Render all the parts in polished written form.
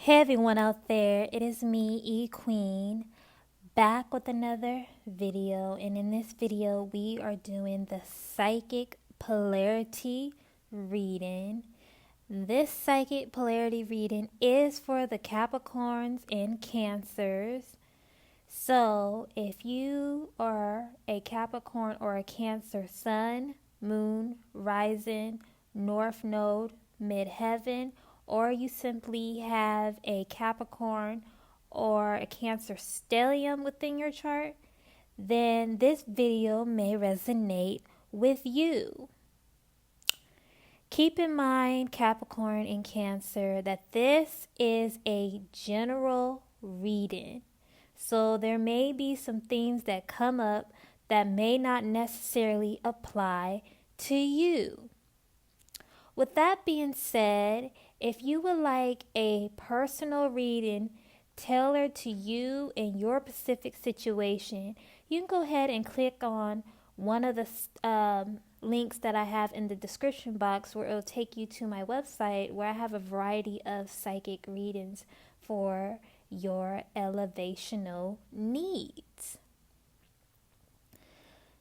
Hey everyone out there, it is me, E-Queen, back with another video. And in this video, we are doing the Psychic Polarity reading. This Psychic Polarity reading is for the Capricorns and Cancers. So if you are a Capricorn or a Cancer sun, moon, rising, north node, midheaven, or you simply have a Capricorn or a Cancer stellium within your chart, then this video may resonate with you. Keep in mind, Capricorn and Cancer, that this is a general reading. So there may be some things that come up that may not necessarily apply to you. With that being said, if you would like a personal reading tailored to you and your specific situation, you can go ahead and click on one of the links that I have in the description box, where it will take you to my website, where I have a variety of psychic readings for your elevational needs.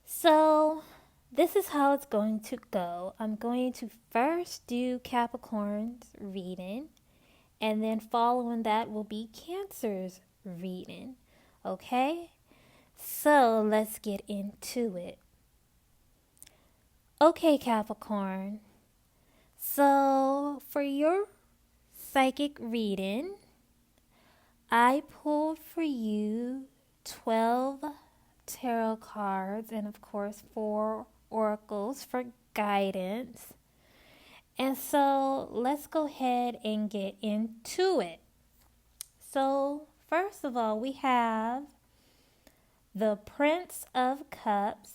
So this is how it's going to go. I'm going to first do Capricorn's reading, and then following that will be Cancer's reading. Okay? So let's get into it. Okay, Capricorn. So for your psychic reading, I pulled for you 12 tarot cards and, of course, 4 oracles for guidance. And so let's go ahead and get into it. So first of all, we have the Prince of Cups,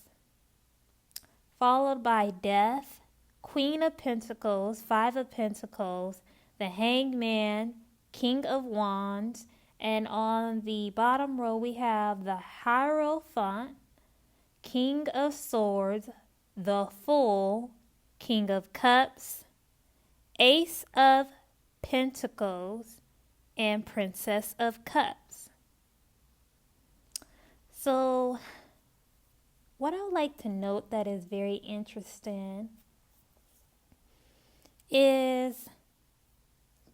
followed by Death, Queen of Pentacles, 5 of Pentacles, the Hanged Man, King of Wands, and on the bottom row we have the Hierophant, King of Swords, the Fool, King of Cups, Ace of Pentacles, and Princess of Cups. So what I would like to note that is very interesting is,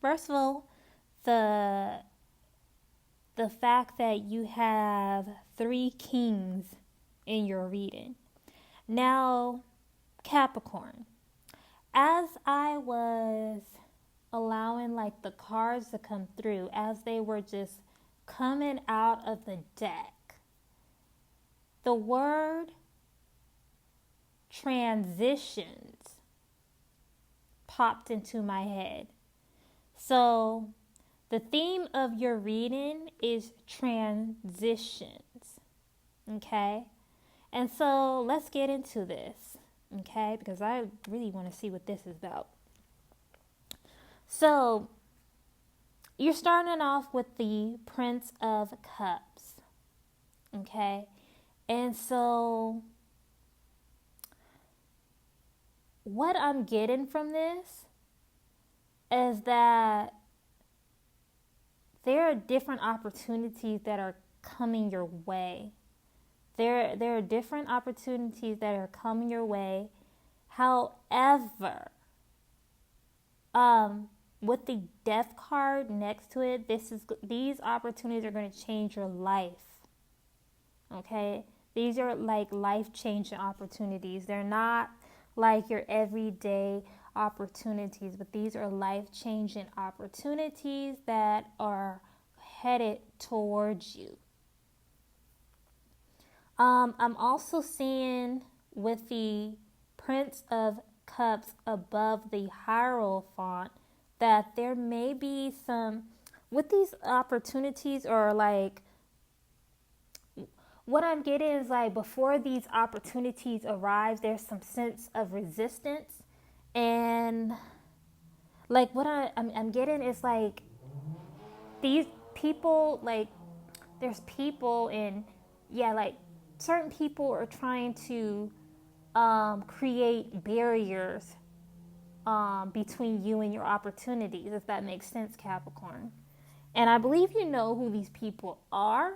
first of all, the fact that you have 3 kings in your reading. Now, Capricorn, as I was allowing the cards to come through, as they were just coming out of the deck, the word transitions popped into my head. So the theme of your reading is transitions, okay? And so let's get into this, okay? Because I really want to see what this is about. So you're starting off with the Prince of Cups, okay? And so what I'm getting from this is that there are different opportunities that are coming your way. There are different opportunities that are coming your way. However, with the Death card next to it, these opportunities are going to change your life. Okay? These are life-changing opportunities. They're not like your everyday opportunities, but these are life-changing opportunities that are headed towards you. I'm also seeing with the Prince of Cups above the Hierophant that there may be some, with these opportunities, or what I'm getting is before these opportunities arrive, there's some sense of resistance. And what I'm getting is these people, there's people, and certain people are trying to create barriers between you and your opportunities, if that makes sense, Capricorn. And I believe you know who these people are.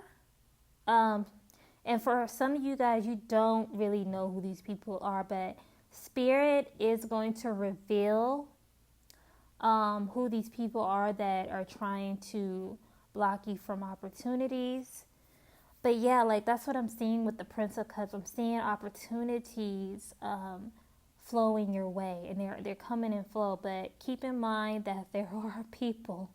And for some of you guys, you don't really know who these people are, but Spirit is going to reveal who these people are that are trying to block you from opportunities. But yeah, like that's what I'm seeing with the Prince of Cups. I'm seeing opportunities flowing your way, and they're coming in flow. But keep in mind that there are people,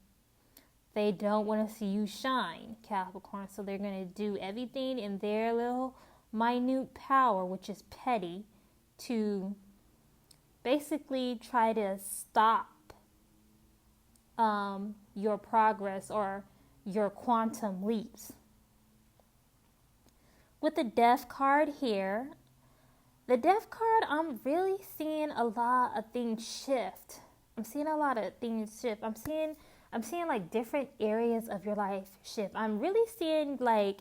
they don't want to see you shine, Capricorn. So they're going to do everything in their little minute power, which is petty, to basically try to stop your progress or your quantum leaps. With the Death card here, the Death card, I'm really seeing a lot of things shift. I'm seeing like different areas of your life shift. I'm really seeing like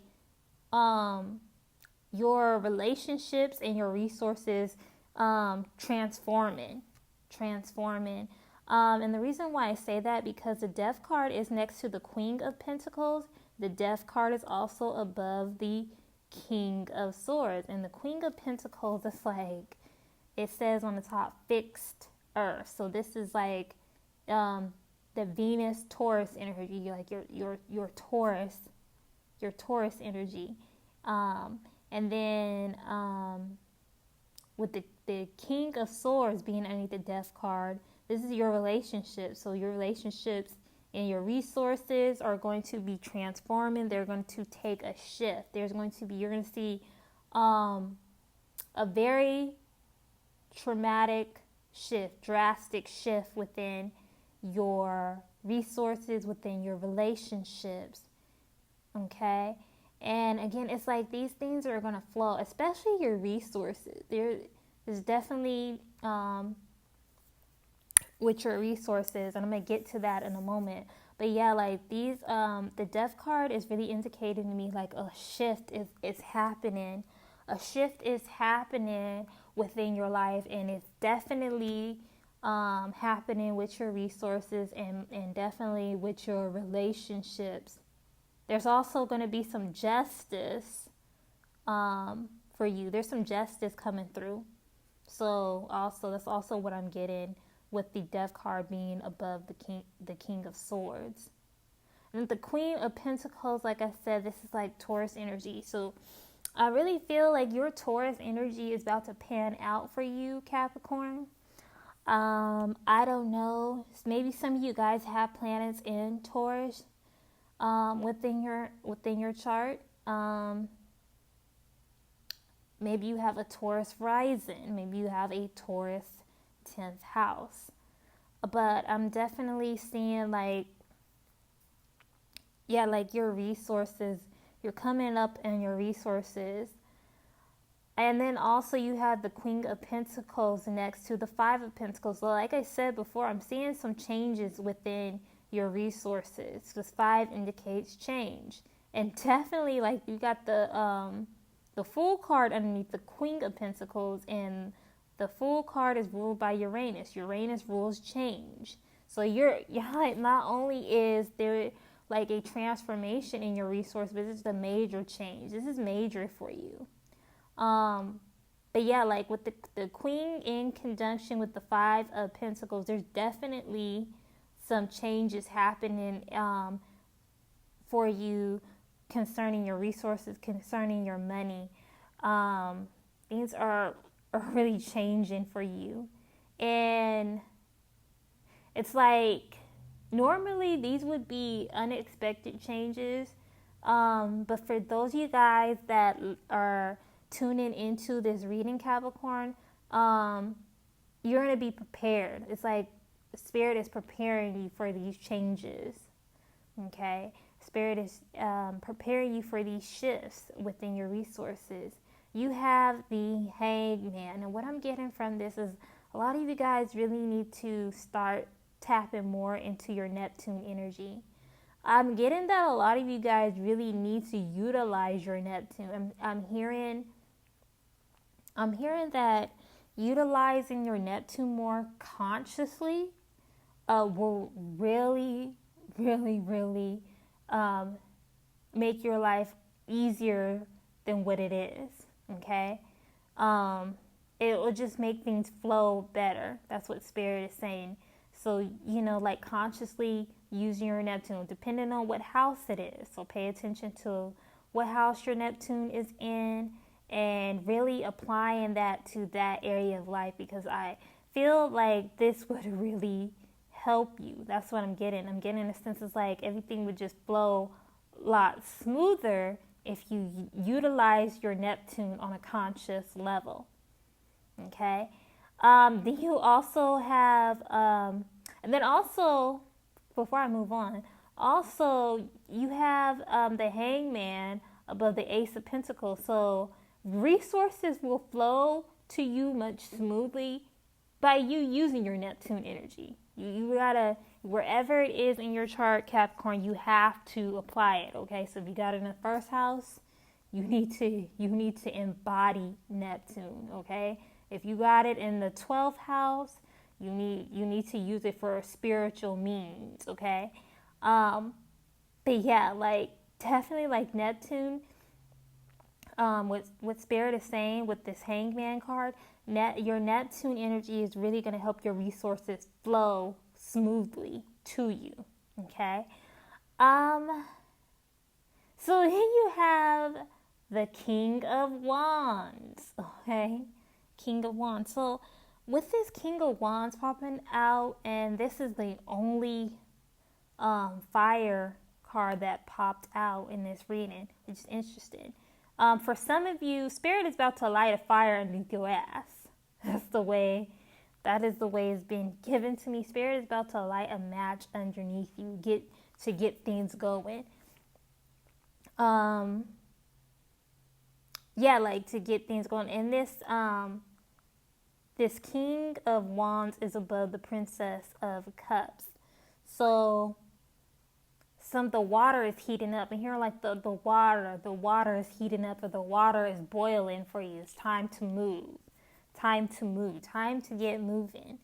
your relationships and your resources transforming. And the reason why I say that, because the Death card is next to the Queen of Pentacles. The Death card is also above the King of Swords. And the Queen of Pentacles is like, it says on the top, fixed earth. So this is like the Venus Taurus energy, like your Taurus energy. And then with the King of Swords being underneath the Death card, this is your relationship. So your relationships and your resources are going to be transforming. They're going to take a shift. You're going to see a very traumatic shift, drastic shift within your resources, within your relationships. Okay? And again, it's like these things are going to flow, especially your resources. There's definitely with your resources, and I'm going to get to that in a moment. But yeah, like these, the Death card is really indicating to me like a shift is happening. A shift is happening within your life, and it's definitely happening with your resources and definitely with your relationships. There's also going to be some justice for you. There's some justice coming through. So also, that's also what I'm getting with the Death card being above the King of Swords. And the Queen of Pentacles, like I said, this is like Taurus energy. So I really feel like your Taurus energy is about to pan out for you, Capricorn. I don't know. Maybe some of you guys have planets in Taurus within your chart. Maybe you have a Taurus rising. Maybe you have a Taurus 10th house. But I'm definitely seeing like your resources, you're coming up in your resources. And then also you have the Queen of Pentacles next to the Five of Pentacles. So like I said before, I'm seeing some changes within your resources. Because 5 indicates change. And definitely like you got the Fool card underneath the Queen of Pentacles, and the Fool card is ruled by Uranus. Uranus rules change. So you're not only is there like a transformation in your resource, but this is a major change. This is major for you. But yeah, like with the Queen in conjunction with the Five of Pentacles, there's definitely some changes happening for you concerning your resources, concerning your money. Things are really changing for you. And it's like normally these would be unexpected changes. But for those of you guys that are tuning into this reading, Capricorn, you're going to be prepared. It's like Spirit is preparing you for these changes. Okay? Spirit is preparing you for these shifts within your resources. You have the Hangman. And what I'm getting from this is a lot of you guys really need to start tapping more into your Neptune energy. I'm getting that a lot of you guys really need to utilize your Neptune. I'm hearing that utilizing your Neptune more consciously will really, really, really make your life easier than what it is, okay? It will just make things flow better. That's what Spirit is saying. So, like consciously using your Neptune, depending on what house it is. So pay attention to what house your Neptune is in and really applying that to that area of life, because I feel like this would really help you. That's what I'm getting. I'm getting a sense of like everything would just flow a lot smoother if you utilize your Neptune on a conscious level. Okay. Then you also have, and then also, before I move on, also you have the Hangman above the Ace of Pentacles. So resources will flow to you much smoothly by you using your Neptune energy. You gotta, wherever it is in your chart, Capricorn, you have to apply it. Okay, so if you got it in the first house, you need to embody Neptune. Okay, if you got it in the 12th house, you need to use it for spiritual means. Okay, but yeah, like definitely like Neptune. What Spirit is saying with this Hangman card, your Neptune energy is really going to help your resources flow smoothly to you. Okay. So then you have the King of Wands. Okay, King of Wands. So with this King of Wands popping out, and this is the only fire card that popped out in this reading, which is interesting. For some of you, Spirit is about to light a fire underneath your ass. That is the way it's been given to me. Spirit is about to light a match underneath you, get things going. Like to get things going. And this King of Wands is above the Princess of Cups. So the water is heating up, and here like the water is heating up, or the water is boiling for you. It's time to move, time to get moving.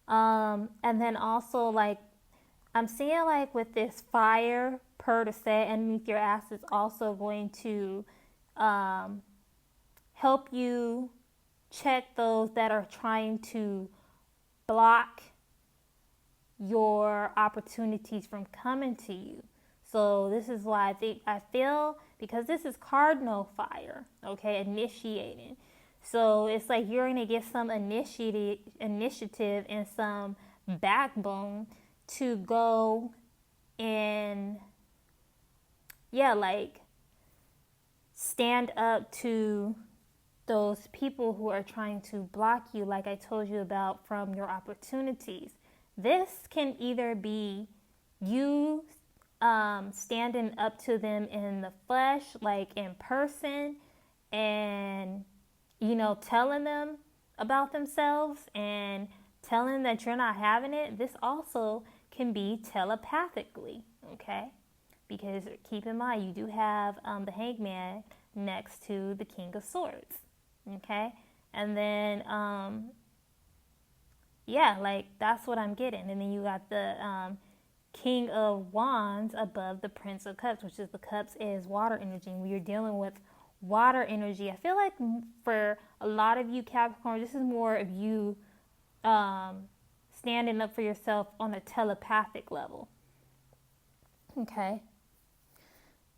And then also like I'm seeing like with this fire per to set underneath your ass is also going to help you check those that are trying to block your opportunities from coming to you. So this is why I feel because this is cardinal fire, okay, initiating. So it's like you're going to get some initiative and some backbone to go and like stand up to those people who are trying to block you, like I told you about, from your opportunities. This can either be you standing up to them in the flesh, like in person, and, telling them about themselves and telling that you're not having it. This also can be telepathically, okay? Because keep in mind, you do have the Hangman next to the King of Swords, okay? And then, like that's what I'm getting. And then you got the King of Wands above the Prince of Cups, which is the cups is water energy. And we are dealing with water energy. I feel like for a lot of you Capricorn, this is more of you standing up for yourself on a telepathic level. Okay.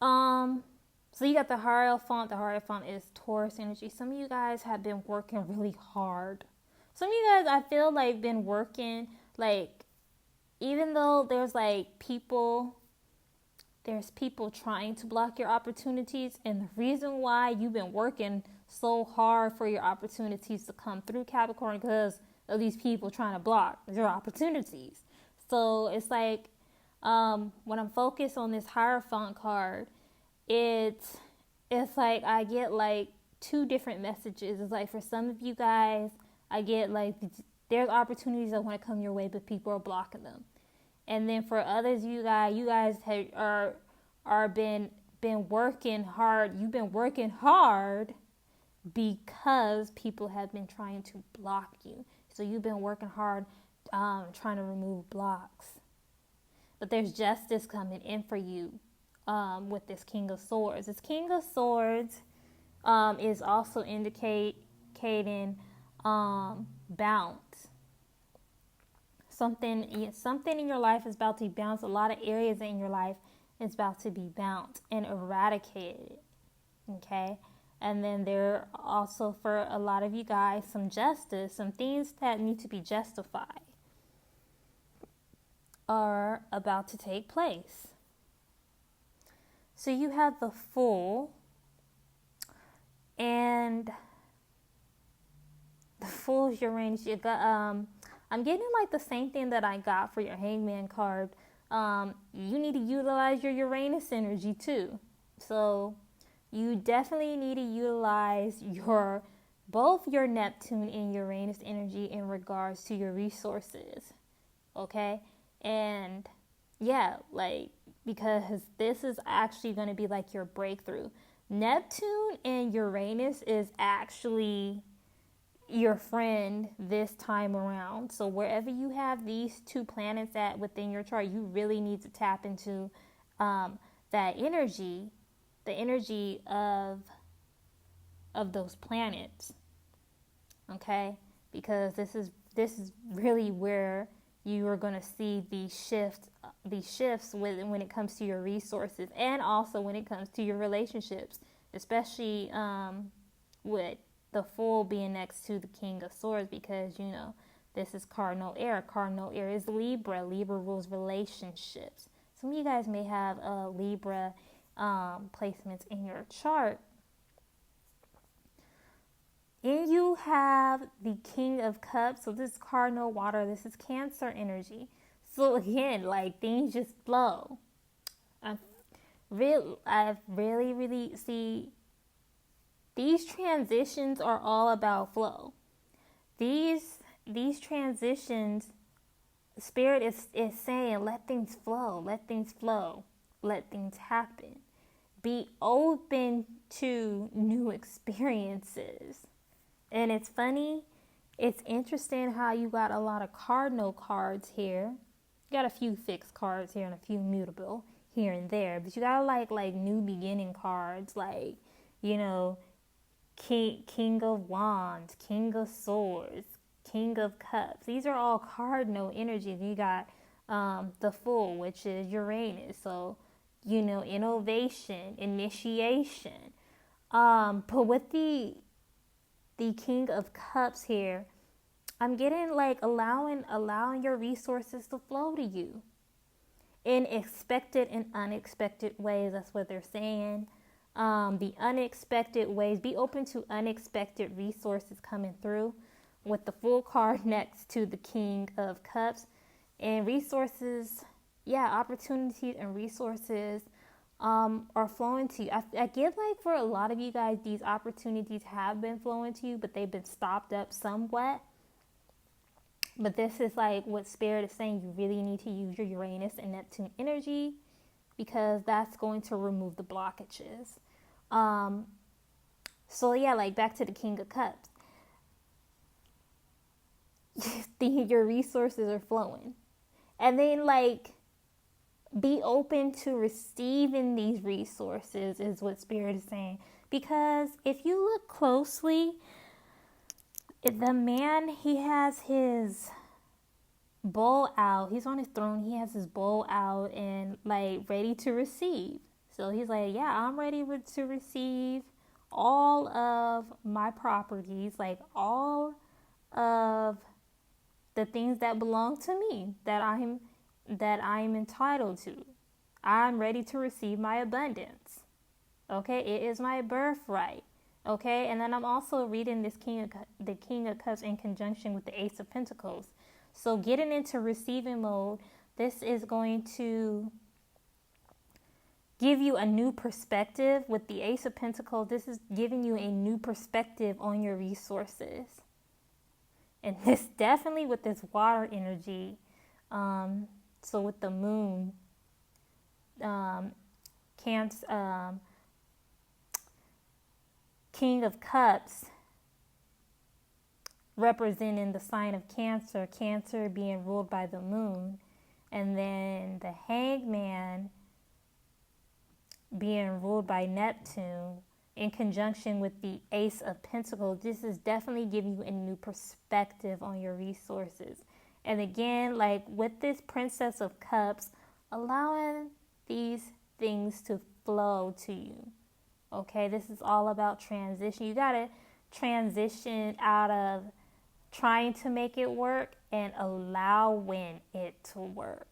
So you got the Hierophant. The Hierophant is Taurus energy. Some of you guys have been working really hard. Some of you guys, I feel like, been working, like, even though there's people trying to block your opportunities, and the reason why you've been working so hard for your opportunities to come through, Capricorn, because of these people trying to block your opportunities. So it's like, when I'm focused on this Hierophant card, it's like I get like two different messages. It's like for some of you guys, I get like there's opportunities that want to come your way, but people are blocking them. And then for others, you guys are been working hard. You've been working hard because people have been trying to block you. So you've been working hard, trying to remove blocks. but there's justice coming in for you with this King of Swords. This King of Swords is also indicating bounce. Something in your life is about to be bounced. A lot of areas in your life is about to be bounced and eradicated. Okay? And then there are also, for a lot of you guys, some justice, some things that need to be justified are about to take place. So you have the Fool, and the Fool's Uranus. You got, I'm getting like the same thing that I got for your Hangman card. You need to utilize your Uranus energy too. So you definitely need to utilize both your Neptune and Uranus energy in regards to your resources. Okay? And yeah, like, because this is actually going to be like your breakthrough. Neptune and Uranus is actually your friend this time around. So wherever you have these two planets at within your chart, you really need to tap into that energy, the energy of those planets. Okay? Because this is really where you are going to see these shifts when it comes to your resources, and also when it comes to your relationships, especially with the Fool being next to the King of Swords, because this is cardinal air. Cardinal air is Libra. Libra rules relationships. Some of you guys may have Libra placements in your chart. And you have the King of Cups. So this is cardinal water. This is Cancer energy. So again, like, things just flow. I really see these transitions are all about flow. These transitions, Spirit is saying, let things flow, let things flow, let things happen. Be open to new experiences. And it's funny, it's interesting how you got a lot of cardinal cards here. You got a few fixed cards here and a few mutable here and there. But you got like new beginning cards, like, King of Wands, King of Swords, King of Cups. These are all cardinal energies. You got the Fool, which is Uranus. So, innovation, initiation. But with the King of Cups here, I'm getting like allowing your resources to flow to you in expected and unexpected ways. That's what they're saying. The unexpected ways. Be open to unexpected resources coming through with the Fool card next to the King of Cups. And resources, opportunities and resources are flowing to you. I get like for a lot of you guys, these opportunities have been flowing to you, but they've been stopped up somewhat. But this is like what Spirit is saying. You really need to use your Uranus and Neptune energy, because that's going to remove the blockages. So like back to the King of Cups. Your resources are flowing. And then like, be open to receiving these resources is what Spirit is saying. Because if you look closely, the man, he has his bowl out. He's on his throne. He has his bowl out and like ready to receive. So he's like, I'm ready to receive all of my properties, like all of the things that belong to me, that I'm entitled to. I'm ready to receive my abundance. Okay, it is my birthright. Okay, and then I'm also reading the King of Cups in conjunction with the Ace of Pentacles. So getting into receiving mode, this is going to give you a new perspective. With the Ace of Pentacles, this is giving you a new perspective on your resources. And this definitely with this water energy, so with the moon, Cancer, King of Cups representing the sign of Cancer, Cancer being ruled by the moon. And then the Hangman being ruled by Neptune in conjunction with the Ace of Pentacles, this is definitely giving you a new perspective on your resources. And again, like with this Princess of Cups, allowing these things to flow to you. Okay, this is all about transition. You got to transition out of trying to make it work and allowing it to work.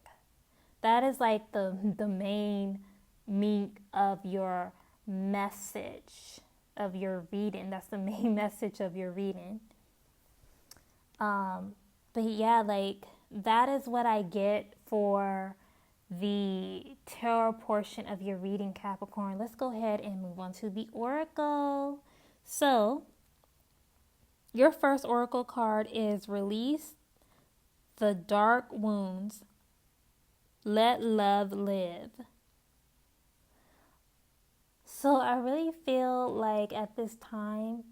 That is like the main meat of your message of your reading. That's the main message of your reading. But yeah, like that is what I get for the tarot portion of your reading, Capricorn. Let's go ahead and move on to the oracle. So your first oracle card is Release the Dark Wounds, Let Love Live. So I really feel like at this time,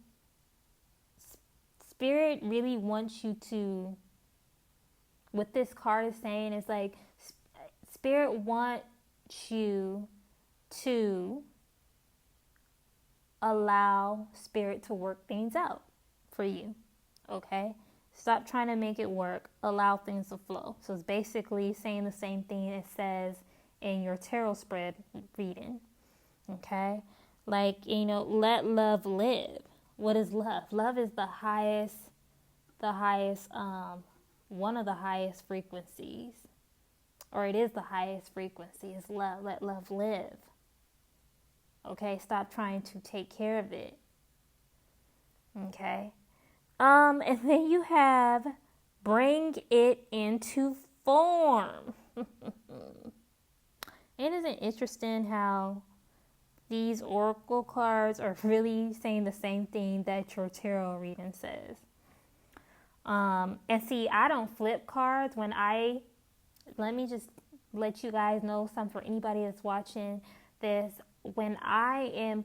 Spirit really wants you to, what this card is saying is like, Spirit wants you to allow Spirit to work things out for you, okay? Stop trying to make it work. Allow things to flow. So it's basically saying the same thing it says in your tarot spread reading, okay? Like, you know, let love live. What is love? Love is the highest, one of the highest frequencies, or it is the highest frequency, is love. Let love live. Okay, stop trying to take care of it. Okay. And then you have Bring It Into Form. Isn't it interesting how these oracle cards are really saying the same thing that your tarot reading says? And see, I don't flip cards let me just let you guys know something for anybody that's watching this. When I am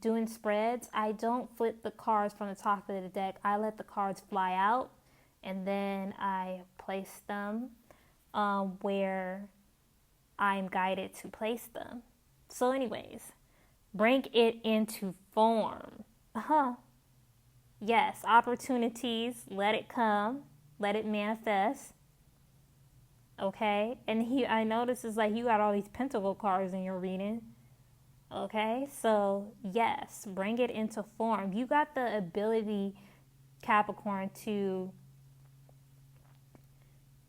doing spreads, I don't flip the cards from the top of the deck. I let the cards fly out, and then I place them where I'm guided to place them. So anyways, bring it into form. Yes, opportunities, let it come, let it manifest. Okay, and I notice it's like you got all these pentacle cards in your reading. Okay, so yes, bring it into form. You got the ability, Capricorn, to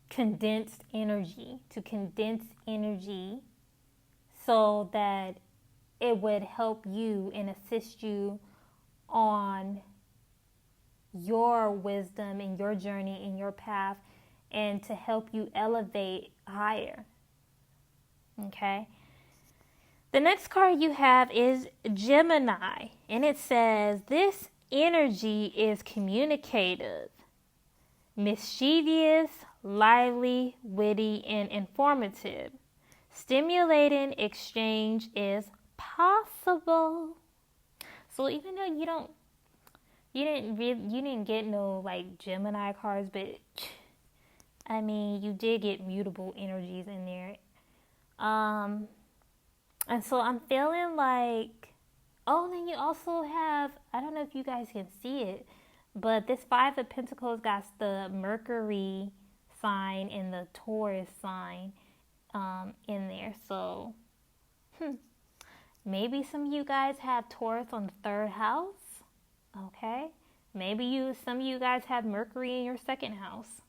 condense energy so that it would help you and assist you on your wisdom and your journey and your path, and to help you elevate higher. Okay. The next card you have is Gemini, and it says, this energy is communicative, mischievous, lively, witty, and informative. Stimulating exchange is possible. So even though you didn't get no like Gemini cards, but I mean, you did get mutable energies in there. And so I'm feeling like, oh, then you also have, I don't know if you guys can see it, but this Five of Pentacles got the Mercury sign and the Taurus sign in there. So, maybe some of you guys have Taurus on the third house. Okay. Maybe some of you guys have Mercury in your second house.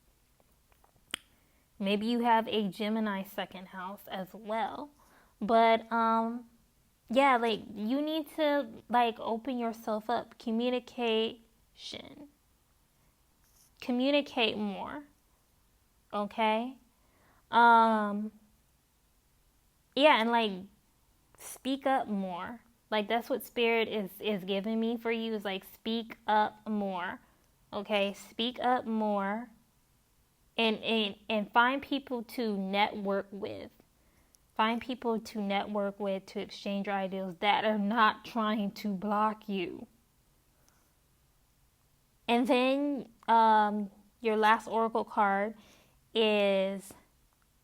Maybe you have a Gemini second house as well. But, yeah, like, you need to, like, open yourself up. Communication. Communicate more. Okay? Yeah, and, like, speak up more. Like, that's what Spirit is giving me for you, is, like, speak up more. Okay? Speak up more. And find people to network with. Find people to network with, to exchange your ideals that are not trying to block you. And then your last oracle card is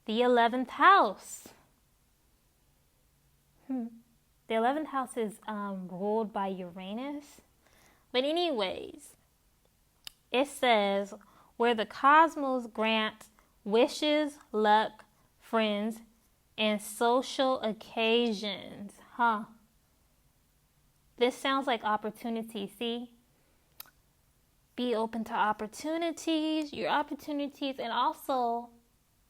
the 11th house. The 11th house is ruled by Uranus. But anyways, it says, where the cosmos grants wishes, luck, friends, and social occasions. This sounds like opportunity, see? Be open to opportunities, your opportunities, and also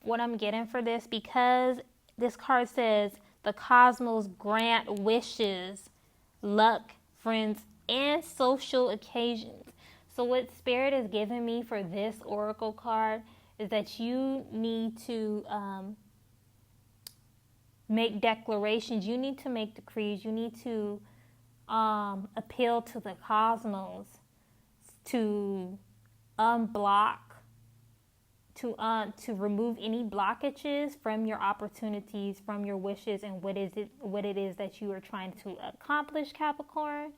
what I'm getting for this, because this card says the cosmos grant wishes, luck, friends, and social occasions. So what Spirit is giving me for this oracle card is that you need to make declarations. You need to make decrees. You need to appeal to the cosmos to unblock, to remove any blockages from your opportunities, from your wishes, and what it is that you are trying to accomplish, Capricorn.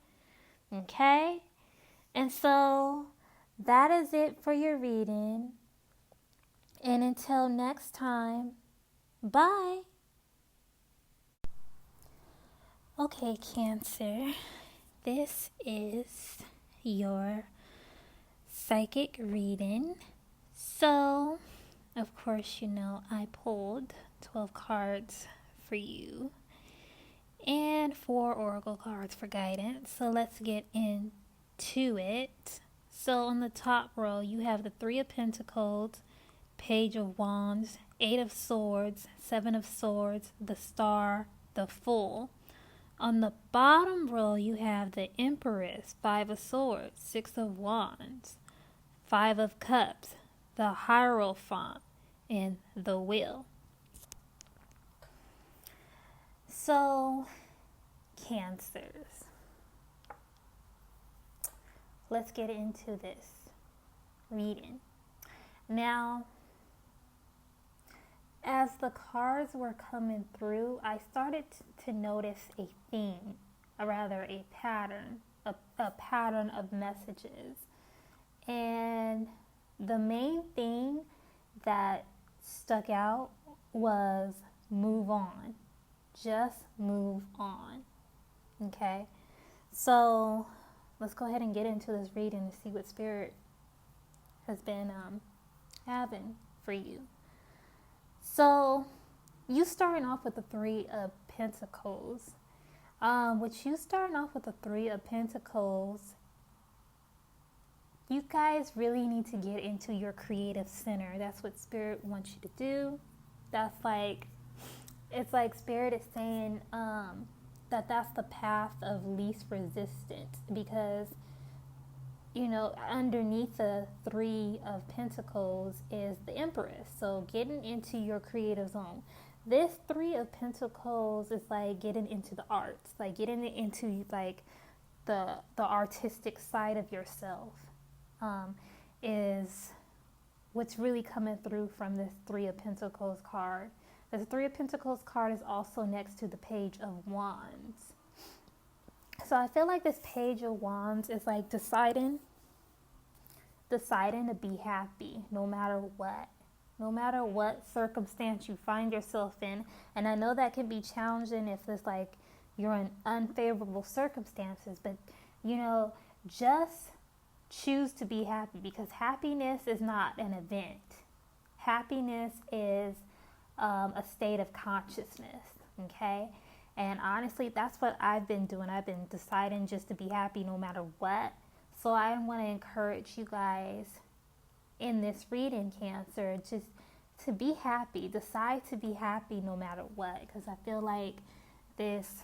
Okay? And so that is it for your reading. And until next time, bye. Okay, Cancer, this is your psychic reading. So, of course, you know, I pulled 12 cards for you and 4 oracle cards for guidance. So let's get into it. So on the top row, you have the 3 of Pentacles, Page of Wands, 8 of Swords, 7 of Swords, the Star, the Fool. On the bottom row, you have the Empress, 5 of Swords, 6 of Wands, 5 of Cups, the Hierophant, and the Wheel. So, Cancers, let's get into this reading. Now, as the cards were coming through, I started to notice a theme, or rather a pattern of messages. And the main thing that stuck out was move on. Just move on. Okay? So let's go ahead and get into this reading and see what Spirit has been having for you. So you starting off with the 3 of Pentacles. With you starting off with the 3 of Pentacles, you guys really need to get into your creative center. That's what Spirit wants you to do. It's like Spirit is saying that's the path of least resistance, because, you know, underneath the 3 of Pentacles is the Empress. So getting into your creative zone. This 3 of Pentacles is like getting into the arts, like getting into like the artistic side of yourself. Is what's really coming through from this 3 of Pentacles card. The 3 of Pentacles card is also next to the Page of Wands. So I feel like this Page of Wands is like deciding to be happy no matter what circumstance you find yourself in. And I know that can be challenging if it's like you're in unfavorable circumstances, but you know, just choose to be happy, because happiness is not an event. Happiness is a state of consciousness, okay? And honestly, that's what I've been doing. I've been deciding just to be happy no matter what. So I want to encourage you guys in this reading, Cancer, just to be happy. Decide to be happy no matter what, because I feel like this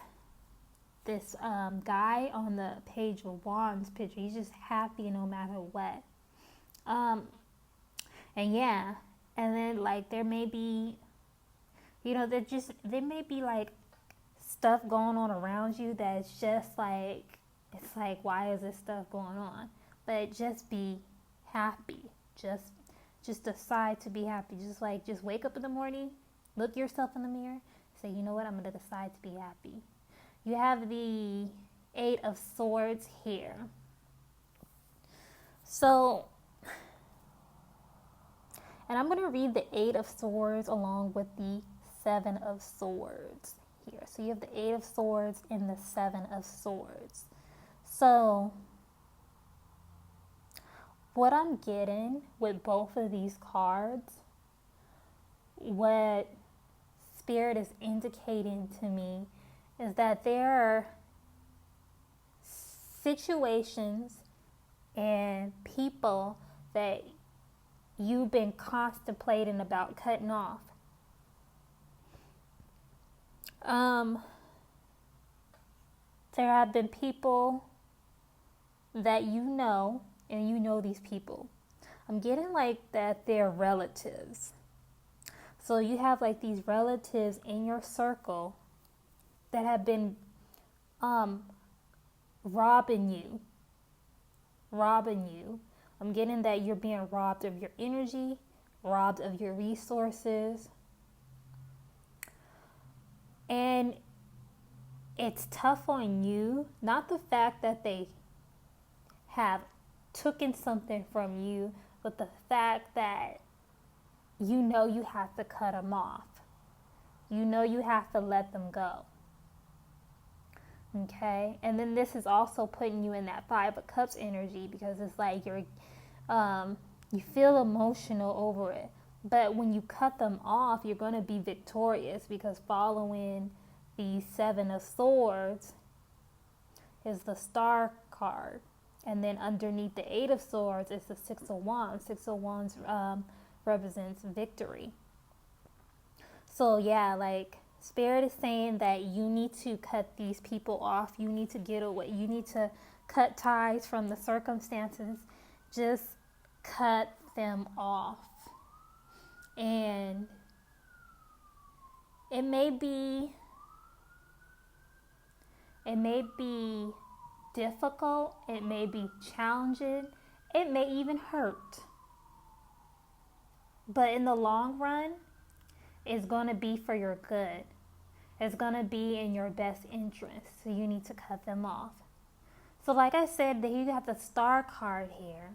guy on the Page of Wands picture, he's just happy no matter what. And yeah, and then like there may be, you know, there may be like stuff going on around you that's just like, it's like, why is this stuff going on? But just be happy. Just decide to be happy. Just wake up in the morning, look yourself in the mirror, say, you know what, I'm going to decide to be happy. You have the 8 of Swords here. So, And I'm going to read the Eight of Swords along with the Seven of Swords here. So you have the Eight of Swords and the Seven of Swords. So what I'm getting with both of these cards, what Spirit is indicating to me, is that there are situations and people that you've been contemplating about cutting off. There have been people that you know, and you know these people. I'm getting like that they're relatives. So you have like these relatives in your circle that have been robbing you. I'm getting that you're being robbed of your energy, robbed of your resources. And it's tough on you, not the fact that they have taken something from you, but the fact that you know you have to cut them off. You know you have to let them go. Okay? And then this is also putting you in that Five of Cups energy, because it's like you feel emotional over it. But when you cut them off, you're going to be victorious, because following the Seven of Swords is the Star card. And then underneath the Eight of Swords is the Six of Wands. Six of Wands represents victory. So yeah, like Spirit is saying that you need to cut these people off. You need to get away. You need to cut ties from the circumstances. Just cut them off. And it may be difficult, it may be challenging, it may even hurt. But in the long run, it's going to be for your good. It's going to be in your best interest. So you need to cut them off. So like I said, you have the Star card here.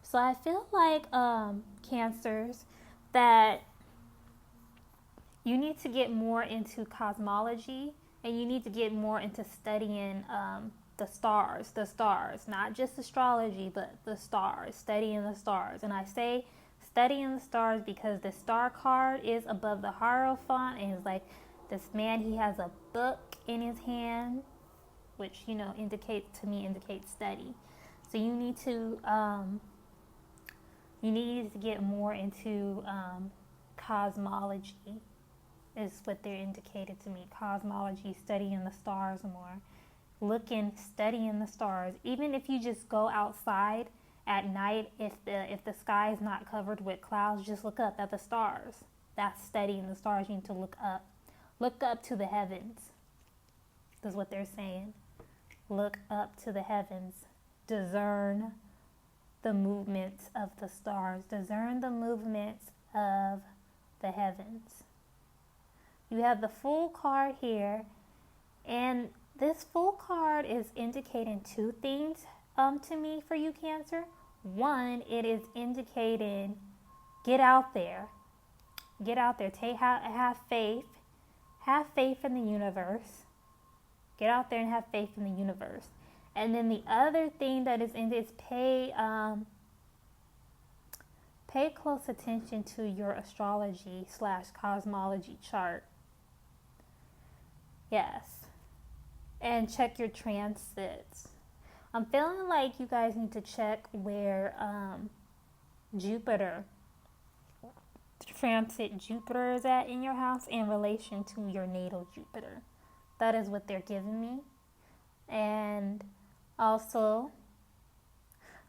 So I feel like Cancers, that you need to get more into cosmology, and you need to get more into studying the stars, not just astrology, but the stars, studying the stars. And I say studying the stars because the Star card is above the Hierophant, and it's like this man, he has a book in his hand, which, you know, indicates study. So you need to get more into cosmology, is what they're indicated to me. Cosmology, studying the stars more. Studying the stars. Even if you just go outside at night, if the sky is not covered with clouds, just look up at the stars. That's studying the stars. You need to look up. Look up to the heavens. That's what they're saying. Look up to the heavens. Discern the movements of the stars. Discern the movements of the heavens. You have the Fool card here, and this Fool card is indicating two things to me for you, Cancer. One, it is indicating get out there. Have faith. Have faith in the universe. Get out there and have faith in the universe. And then the other thing that is in this, pay close attention to your astrology / cosmology chart. Yes. And check your transits. I'm feeling like you guys need to check where Jupiter is at in your house in relation to your natal Jupiter. That is what they're giving me. And also,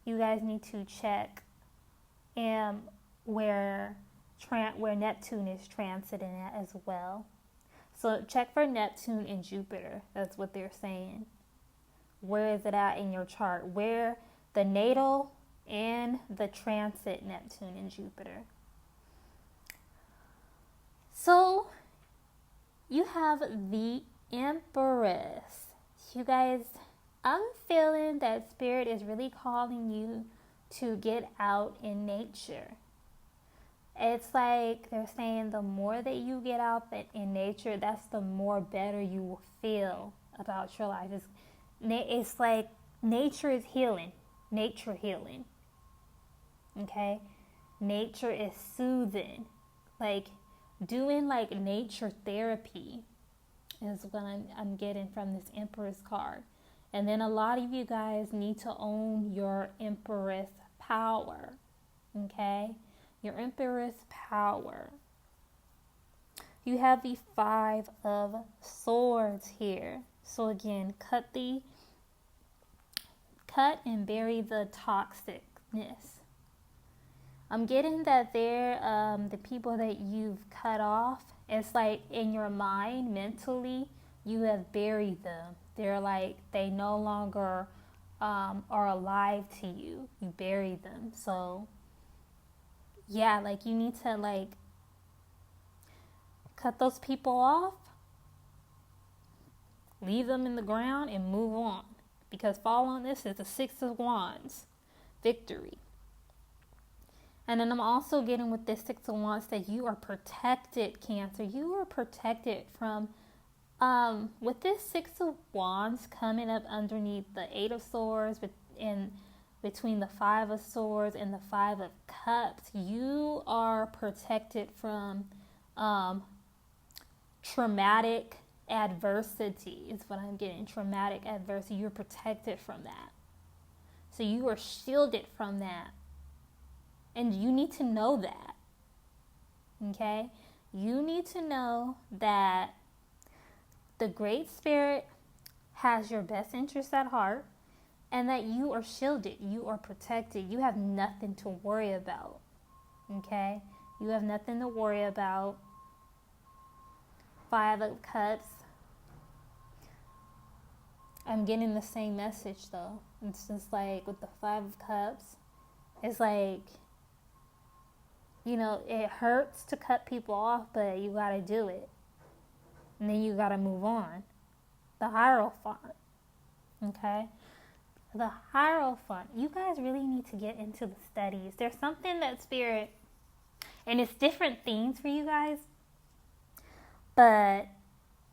you guys need to check where Neptune is transiting at as well. So check for Neptune and Jupiter. That's what they're saying. Where is it at in your chart? Where the natal and the transit Neptune and Jupiter. So you have the Empress. You guys, I'm feeling that Spirit is really calling you to get out in nature. It's like they're saying the more that you get out in nature, that's the more better you will feel about your life. It's like nature is healing. Nature healing. Okay? Nature is soothing. Like doing like nature therapy is what I'm getting from this Empress card. And then a lot of you guys need to own your Empress power. Okay? Your Empress power. You have the 5 of Swords here. So again, cut and bury the toxicness. I'm getting that the people that you've cut off, it's like in your mind, mentally, you have buried them. They're like, they no longer are alive to you. You buried them. So yeah, like you need to like cut those people off, leave them in the ground and move on. Because following this is the 6 of Wands, victory. And then I'm also getting with this 6 of Wands that you are protected, Cancer. You are protected from, with this 6 of Wands coming up underneath the 8 of Swords, in between the 5 of Swords and the 5 of Cups, you are protected from traumatic adversity is what I'm getting. Traumatic adversity. You're protected from that. So you are shielded from that. And you need to know that. Okay? You need to know that the Great Spirit has your best interest at heart, and that you are shielded, you are protected, you have nothing to worry about. Okay? You have nothing to worry about. 5 of Cups. I'm getting the same message though. It's just like with the 5 of Cups, it's like, you know, it hurts to cut people off, but you gotta do it. And then you gotta move on. The Hierophant. Okay? The Hierophant. You guys really need to get into the studies. There's something that Spirit, and it's different themes for you guys, but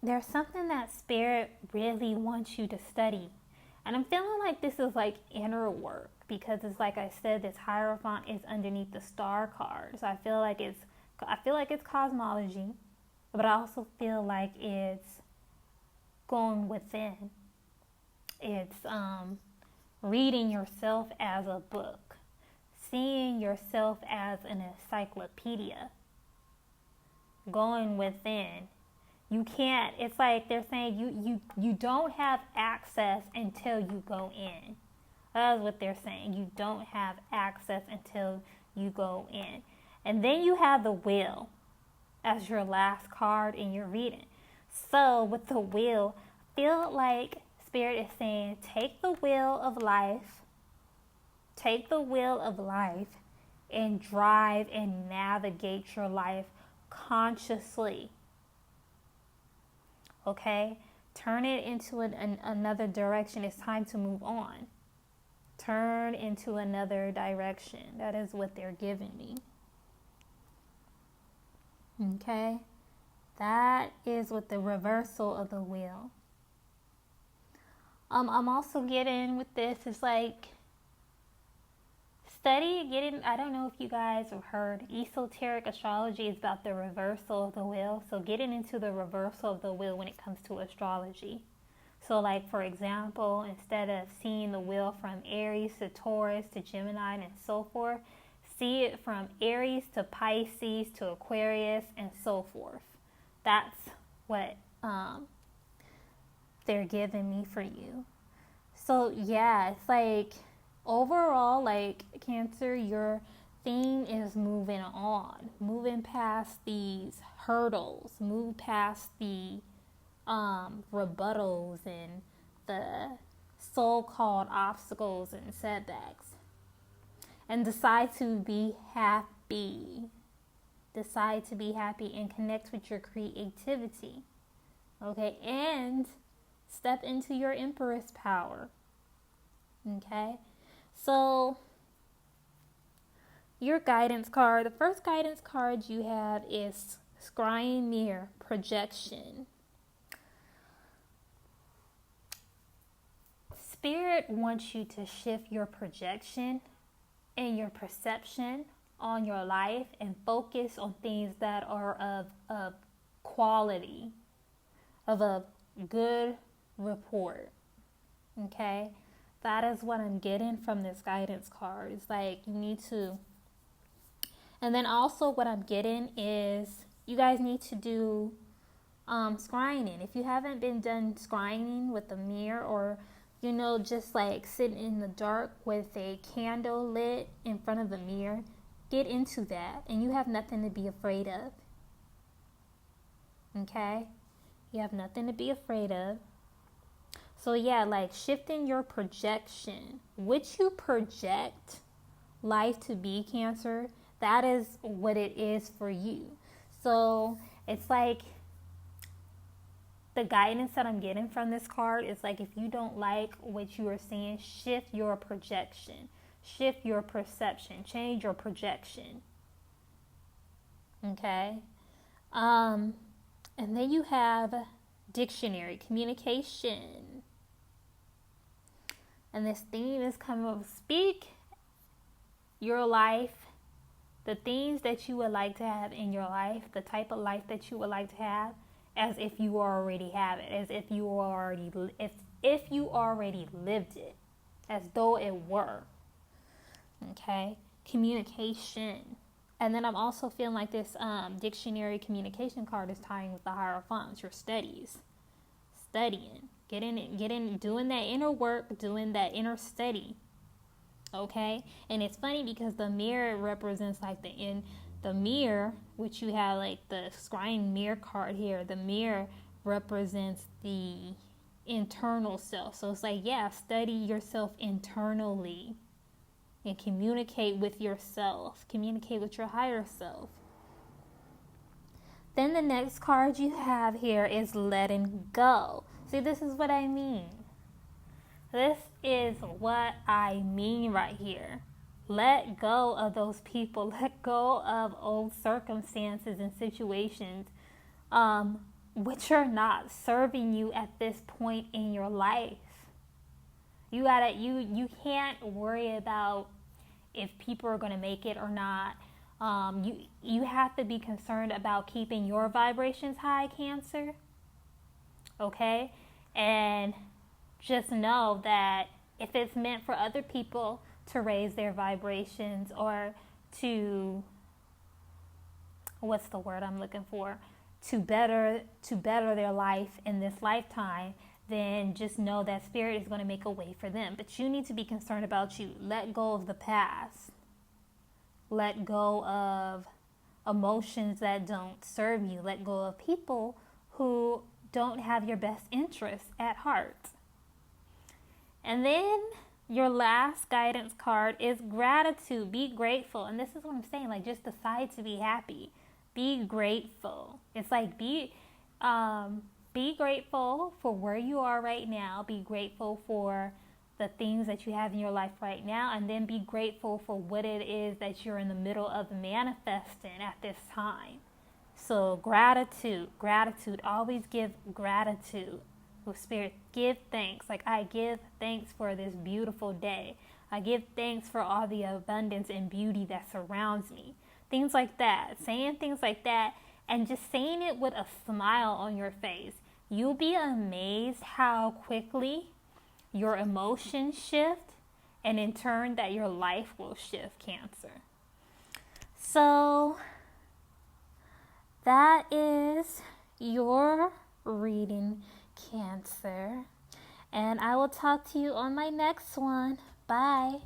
there's something that Spirit really wants you to study. And I'm feeling like this is like inner work, because it's like I said, this Hierophant is underneath the Star card. So I feel like it's cosmology, but I also feel like it's going within. It's reading yourself as a book, seeing yourself as an encyclopedia, going within. You can't, it's like they're saying you don't have access until you go in. That's what they're saying. You don't have access until you go in. And then you have the Wheel as your last card in your reading. So with the Wheel, feel like Spirit is saying, take the wheel of life, and drive and navigate your life consciously. Okay? Turn it into another direction. It's time to move on. Turn into another direction. That is what they're giving me. Okay? That is with the reversal of the Wheel. I'm also getting with this, it's like I don't know if you guys have heard, esoteric astrology is about the reversal of the Wheel. So getting into the reversal of the Wheel when it comes to astrology. So like, for example, instead of seeing the wheel from Aries to Taurus to Gemini and so forth, see it from Aries to Pisces to Aquarius and so forth. That's what they're giving me for you. So yeah, it's like overall, like Cancer, your theme is moving on, moving past these hurdles, move past the rebuttals and the so-called obstacles and setbacks, and decide to be happy. Decide to be happy and connect with your creativity. Okay, and step into your Empress power. Okay, so your guidance card. The first guidance card you have is Scrying Mirror Projection. Spirit wants you to shift your projection and your perception on your life and focus on things that are of quality, of a good report. Okay? That is what I'm getting from this guidance card. It's like you need to. And then also what I'm getting is you guys need to do scrying. If you haven't been done scrying with a mirror, or just like sitting in the dark with a candle lit in front of the mirror, get into that, and you have nothing to be afraid of. Okay? You have nothing to be afraid of. So yeah, like shifting your projection, which you project life to be, Cancer, that is what it is for you. So it's like the guidance that I'm getting from this card is like, if you don't like what you are seeing, shift your projection, shift your perception, change your projection. Okay? And then you have dictionary, communication. And this theme is coming up, speak your life, the things that you would like to have in your life, the type of life that you would like to have, as if you already have it, as if you already lived it, as though it were. Okay? Communication. And then I'm also feeling like this dictionary communication card is tying with the Hierophants, your studies. Studying. Doing that inner work, doing that inner study. Okay? And it's funny because the mirror represents like the mirror, which you have like the scrying mirror card here. The mirror represents the internal self. So it's like, yeah, study yourself internally and communicate with yourself. Communicate with your higher self. Then the next card you have here is letting go. See, this is what I mean. This is what I mean right here. Let go of those people. Let go of old circumstances and situations which are not serving you at this point in your life. You can't worry about if people are going to make it or not. You have to be concerned about keeping your vibrations high, Cancer. Okay? And just know that if it's meant for other people to raise their vibrations, or to, what's the word I'm looking for, to better their life in this lifetime, then just know that Spirit is going to make a way for them. But you need to be concerned about you. Let go of the past. Let go of emotions that don't serve you. Let go of people who don't have your best interests at heart. And then your last guidance card is gratitude. Be grateful. And this is what I'm saying. Like, just decide to be happy. Be grateful. It's like be grateful for where you are right now. Be grateful for the things that you have in your life right now. And then be grateful for what it is that you're in the middle of manifesting at this time. So gratitude. Always give gratitude. With Spirit, give thanks. Like, I give thanks for this beautiful day. I give thanks for all the abundance and beauty that surrounds me. Things like that. Saying things like that, and just saying it with a smile on your face. You'll be amazed how quickly your emotions shift, and in turn that your life will shift, Cancer. So that is your reading, Cancer, and I will talk to you on my next one. Bye.